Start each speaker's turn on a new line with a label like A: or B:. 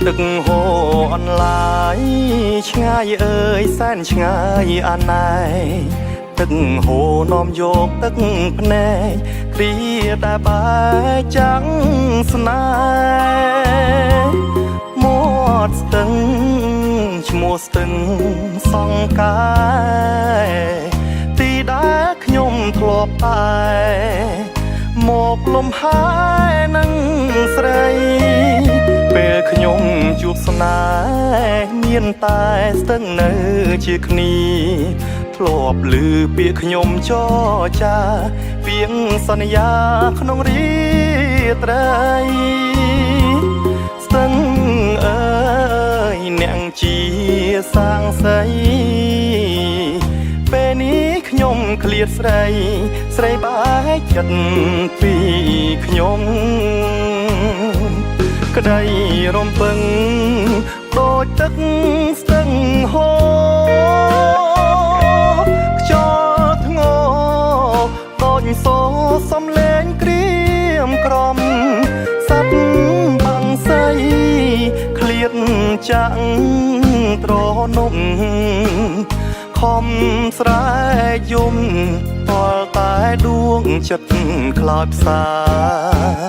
A: ទឹកហូរអនឡាយឆ្ងាយអើយសែនឆ្ងាយអាណែទឹកហូរនាំយកទឹកភ្នែកគ្រាតែបែកចាំងស្នេហ៍មាត់ស្ទឹងឈ្មោះស្ទឹងសង្កាយទីដែលខ្ញុំធ្លាប់តែមកលំហើយនឹងស្រីពេលខ្ញុំជួបស្នេហ៍មានតែស្ទឹងនៅជាគ្នាធ្លាប់ឮពាក្យខ្ញុំចរចាពាក្យសន្យាក្នុងរាត្រីស្ទឹងអើយអ្នកជាសាងសីពេលនេះខ្ញុំឃ្លាតស្រីស្រីបែកចិត្តពីខ្ញុំក្តីរំពឹងដូចទឹកស្ទឹងហូរខ្យល់ធ្ងរដូចសូរសំឡេងក្រៀមក្រំសັດបាំងសៃឃ្លាតចាក់ត្រនំខំស្រែកយំតលតែដួងចិត្តខ្លោចផ្សា